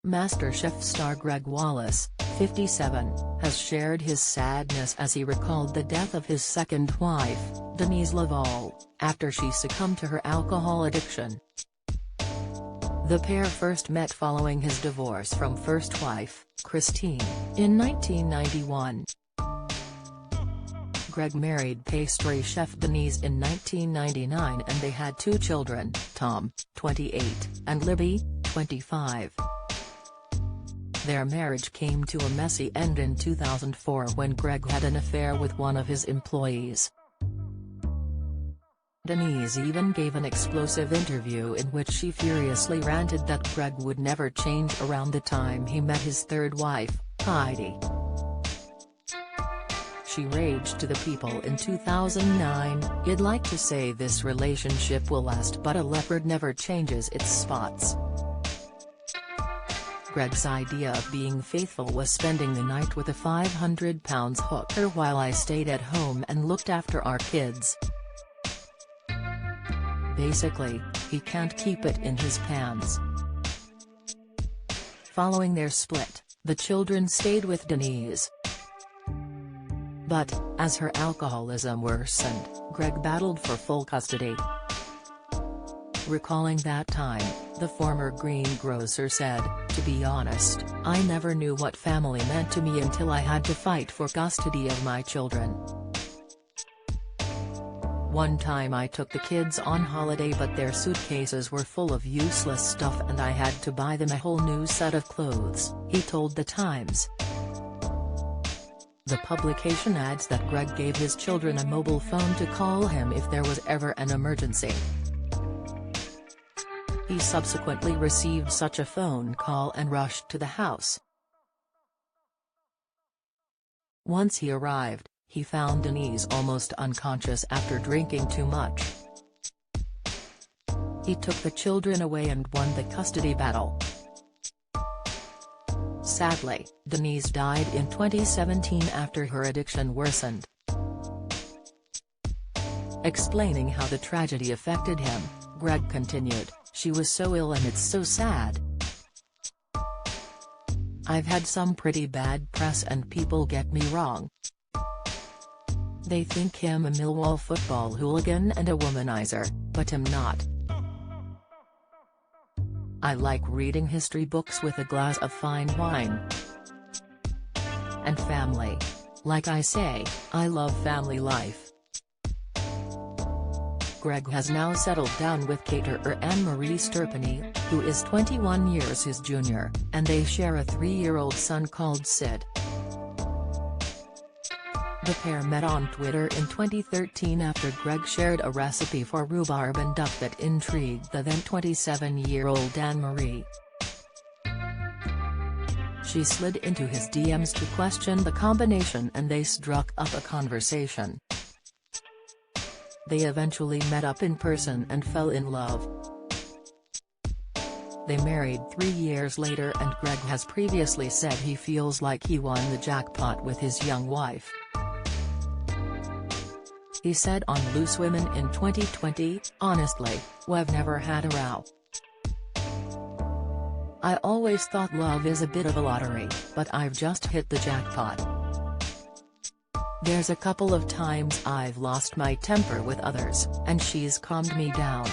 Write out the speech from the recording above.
MasterChef star Gregg Wallace, 57, has shared his sadness as he recalled the death of his second wife, Denise Laval, after she succumbed to her alcohol addiction. The pair first met following his divorce from first wife, Christine, in 1991. Gregg married pastry chef Denise in 1999 and they had two children, Tom, 28, and Libby, 25. Their marriage came to a messy end in 2004 when Gregg had an affair with one of his employees. Denise even gave an explosive interview in which she furiously ranted that Gregg would never change around the time he met his third wife, Heidi. She raged to the people in 2009, "I'd like to say this relationship will last, but a leopard never changes its spots." Gregg's idea of being faithful was spending the night with a 500-pound hooker while I stayed at home and looked after our kids. Basically, he can't keep it in his pants. Following their split, the children stayed with Denise. But, as her alcoholism worsened, Gregg battled for full custody. Recalling that time, the former greengrocer said, "To be honest, I never knew what family meant to me until I had to fight for custody of my children. One time I took the kids on holiday but their suitcases were full of useless stuff and I had to buy them a whole new set of clothes," he told The Times. The publication adds that Gregg gave his children a mobile phone to call him if there was ever an emergency. He subsequently received such a phone call and rushed to the house. Once he arrived, he found Denise almost unconscious after drinking too much. He took the children away and won the custody battle. Sadly, Denise died in 2017 after her addiction worsened. Explaining how the tragedy affected him, Gregg continued, "She was so ill and it's so sad. I've had some pretty bad press and people get me wrong. They think him a Millwall football hooligan and a womanizer, but I'm not. I like reading history books with a glass of fine wine. And family. Like I say, I love family life." Gregg has now settled down with caterer Anne-Marie Sterpany, who is 21 years his junior, and they share a 3-year-old son called Sid. The pair met on Twitter in 2013 after Gregg shared a recipe for rhubarb and duck that intrigued the then 27-year-old Anne-Marie. She slid into his DMs to question the combination and they struck up a conversation. They eventually met up in person and fell in love. They married 3 years later and Gregg has previously said he feels like he won the jackpot with his young wife. He said on Loose Women in 2020, "Honestly, we've never had a row. I always thought love is a bit of a lottery, but I've just hit the jackpot. There's a couple of times I've lost my temper with others, and she's calmed me down."